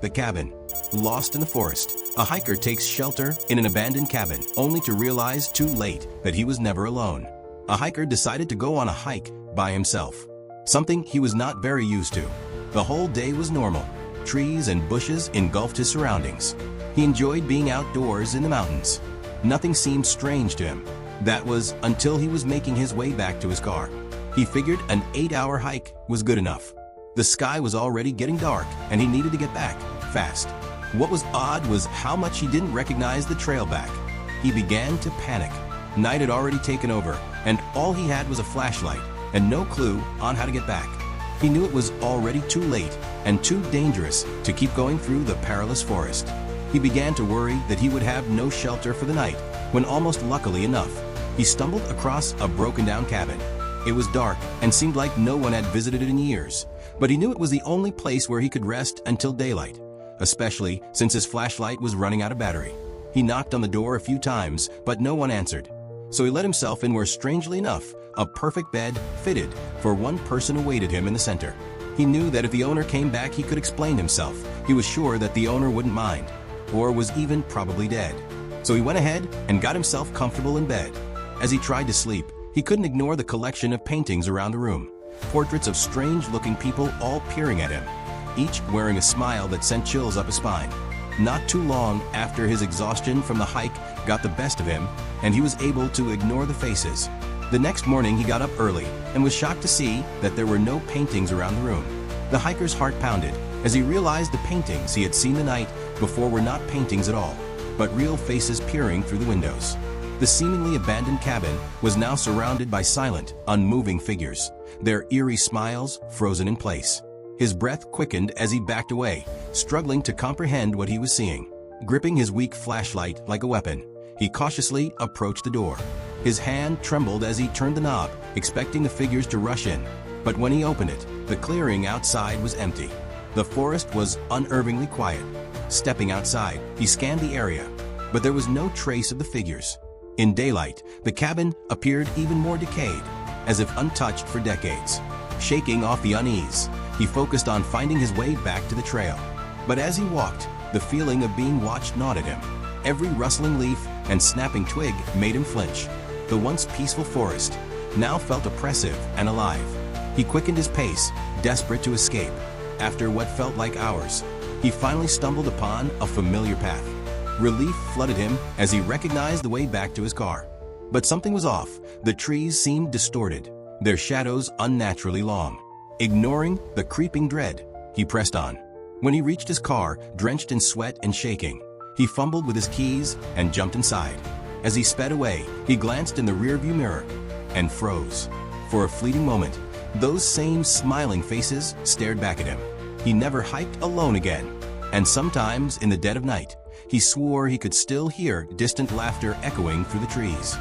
The cabin. Lost in the forest, a hiker takes shelter in an abandoned cabin, only to realize too late that he was never alone. A hiker decided to go on a hike by himself, something he was not very used to. The whole day was normal. Trees and bushes engulfed his surroundings. He enjoyed being outdoors in the mountains. Nothing seemed strange to him. That was until he was making his way back to his car. He figured an 8-hour hike was good enough. The sky was already getting dark, and he needed to get back fast. What was odd was how much he didn't recognize the trail back. He began to panic. Night had already taken over, and all he had was a flashlight and no clue on how to get back. He knew it was already too late and too dangerous to keep going through the perilous forest. He began to worry that he would have no shelter for the night, when almost luckily enough, he stumbled across a broken-down cabin. It was dark and seemed like no one had visited it in years, but he knew it was the only place where he could rest until daylight, especially since his flashlight was running out of battery. He knocked on the door a few times, but no one answered. So he let himself in where, strangely enough, a perfect bed fitted for one person awaited him in the center. He knew that if the owner came back, he could explain himself. He was sure that the owner wouldn't mind, or was even probably dead. So he went ahead and got himself comfortable in bed. As he tried to sleep, he couldn't ignore the collection of paintings around the room. Portraits of strange-looking people all peering at him, each wearing a smile that sent chills up his spine. Not too long after his exhaustion from the hike got the best of him, and he was able to ignore the faces. The next morning he got up early and was shocked to see that there were no paintings around the room. The hiker's heart pounded as he realized the paintings he had seen the night before were not paintings at all, but real faces peering through the windows. The seemingly abandoned cabin was now surrounded by silent, unmoving figures, their eerie smiles frozen in place. His breath quickened as he backed away, struggling to comprehend what he was seeing. Gripping his weak flashlight like a weapon, he cautiously approached the door. His hand trembled as he turned the knob, expecting the figures to rush in. But when he opened it, the clearing outside was empty. The forest was unnervingly quiet. Stepping outside, he scanned the area, but there was no trace of the figures. In daylight, the cabin appeared even more decayed, as if untouched for decades. Shaking off the unease, he focused on finding his way back to the trail. But as he walked, the feeling of being watched gnawed at him. Every rustling leaf and snapping twig made him flinch. The once peaceful forest now felt oppressive and alive. He quickened his pace, desperate to escape. After what felt like hours, he finally stumbled upon a familiar path. Relief flooded him as he recognized the way back to his car. But something was off. The trees seemed distorted, their shadows unnaturally long. Ignoring the creeping dread, he pressed on. When he reached his car, drenched in sweat and shaking, he fumbled with his keys and jumped inside. As he sped away, he glanced in the rearview mirror and froze. For a fleeting moment, those same smiling faces stared back at him. He never hiked alone again, and sometimes in the dead of night, he swore he could still hear distant laughter echoing through the trees.